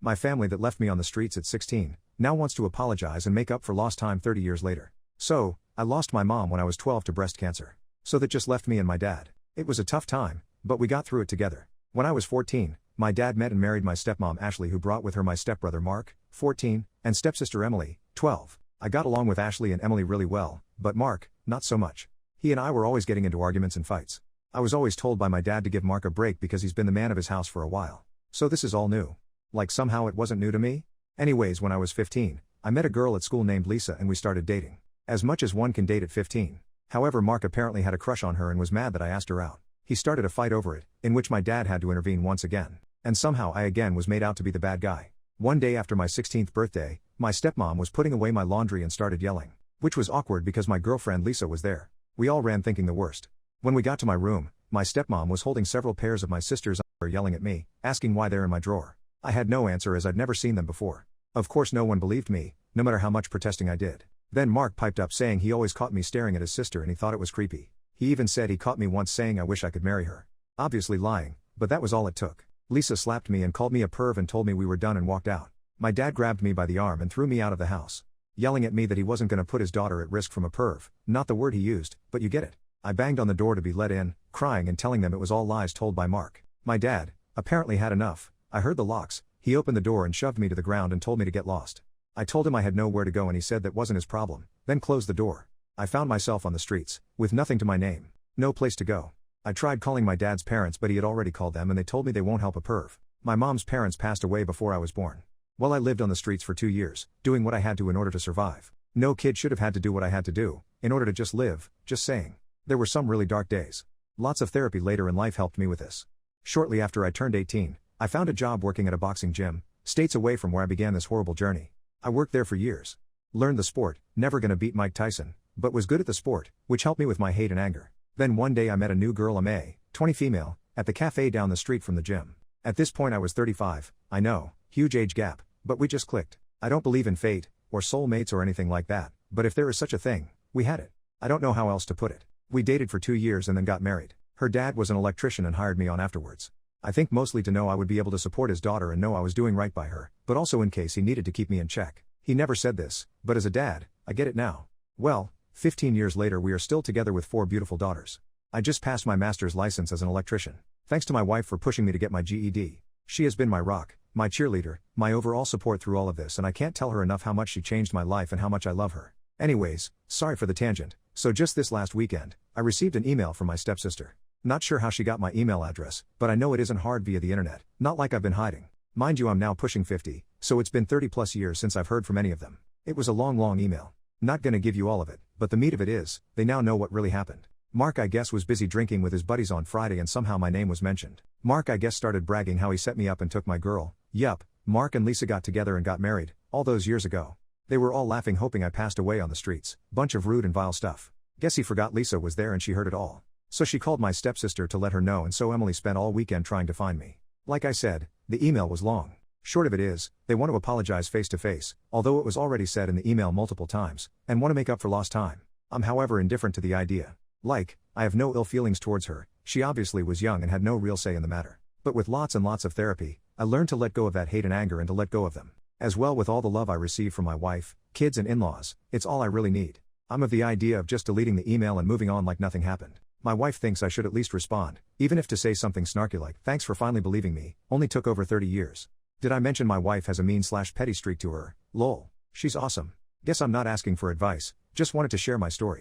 My family that left me on the streets at 16, now wants to apologize and make up for lost time 30 years later. So, I lost my mom when I was 12 to breast cancer. So that just left me and my dad. It was a tough time, but we got through it together. When I was 14, my dad met and married my stepmom Ashley, who brought with her my stepbrother Mark, 14, and stepsister Emily, 12. I got along with Ashley and Emily really well, but Mark, not so much. He and I were always getting into arguments and fights. I was always told by my dad to give Mark a break because he's been the man of his house for a while. So this is all new. Like somehow it wasn't new to me? Anyways, when I was 15, I met a girl at school named Lisa and we started dating. As much as one can date at 15. However, Mark apparently had a crush on her and was mad that I asked her out. He started a fight over it, in which my dad had to intervene once again. And somehow I again was made out to be the bad guy. One day after my 16th birthday, my stepmom was putting away my laundry and started yelling. Which was awkward because my girlfriend Lisa was there. We all ran thinking the worst. When we got to my room, my stepmom was holding several pairs of my sister's underwear yelling at me, asking why they're in my drawer. I had no answer as I'd never seen them before. Of course no one believed me, no matter how much protesting I did. Then Mark piped up saying he always caught me staring at his sister and he thought it was creepy. He even said he caught me once saying I wish I could marry her. Obviously lying, but that was all it took. Lisa slapped me and called me a perv and told me we were done and walked out. My dad grabbed me by the arm and threw me out of the house, yelling at me that he wasn't going to put his daughter at risk from a perv, not the word he used, but you get it. I banged on the door to be let in, crying and telling them it was all lies told by Mark. My dad, apparently had enough. I heard the locks. He opened the door and shoved me to the ground and told me to get lost. I told him I had nowhere to go and he said that wasn't his problem, then closed the door. I found myself on the streets, with nothing to my name. No place to go. I tried calling my dad's parents but he had already called them and they told me they won't help a perv. My mom's parents passed away before I was born. Well, I lived on the streets for 2 years, doing what I had to in order to survive. No kid should have had to do what I had to do, in order to just live, just saying. There were some really dark days. Lots of therapy later in life helped me with this. Shortly after I turned 18, I found a job working at a boxing gym, states away from where I began this horrible journey. I worked there for years. Learned the sport, never gonna beat Mike Tyson, but was good at the sport, which helped me with my hate and anger. Then one day I met a new girl, a 20 female, at the cafe down the street from the gym. At this point I was 35, I know, huge age gap, but we just clicked. I don't believe in fate, or soulmates or anything like that, but if there is such a thing, we had it. I don't know how else to put it. We dated for 2 years and then got married. Her dad was an electrician and hired me on afterwards. I think mostly to know I would be able to support his daughter and know I was doing right by her, but also in case he needed to keep me in check. He never said this, but as a dad, I get it now. Well, 15 years later we are still together with 4 beautiful daughters. I just passed my master's license as an electrician. Thanks to my wife for pushing me to get my GED. She has been my rock, my cheerleader, my overall support through all of this and I can't tell her enough how much she changed my life and how much I love her. Anyways, sorry for the tangent. So just this last weekend, I received an email from my stepsister. Not sure how she got my email address, but I know it isn't hard via the internet, not like I've been hiding. Mind you, I'm now pushing 50, so it's been 30 plus years since I've heard from any of them. It was a long email. Not gonna give you all of it, but the meat of it is, they now know what really happened. Mark I guess was busy drinking with his buddies on Friday and somehow my name was mentioned. Mark I guess started bragging how he set me up and took my girl. Yup, Mark and Lisa got together and got married, all those years ago. They were all laughing hoping I passed away on the streets, bunch of rude and vile stuff. Guess he forgot Lisa was there and she heard it all. So she called my stepsister to let her know and so Emily spent all weekend trying to find me. Like I said, the email was long. Short of it is, they want to apologize face to face, although it was already said in the email multiple times, and want to make up for lost time. I'm however indifferent to the idea. Like, I have no ill feelings towards her, she obviously was young and had no real say in the matter. But with lots and lots of therapy, I learned to let go of that hate and anger and to let go of them. As well with all the love I receive from my wife, kids and in-laws, it's all I really need. I'm of the idea of just deleting the email and moving on like nothing happened. My wife thinks I should at least respond, even if to say something snarky like, thanks for finally believing me, only took over 30 years. Did I mention my wife has a mean/petty streak to her? Lol. She's awesome. Guess I'm not asking for advice, just wanted to share my story.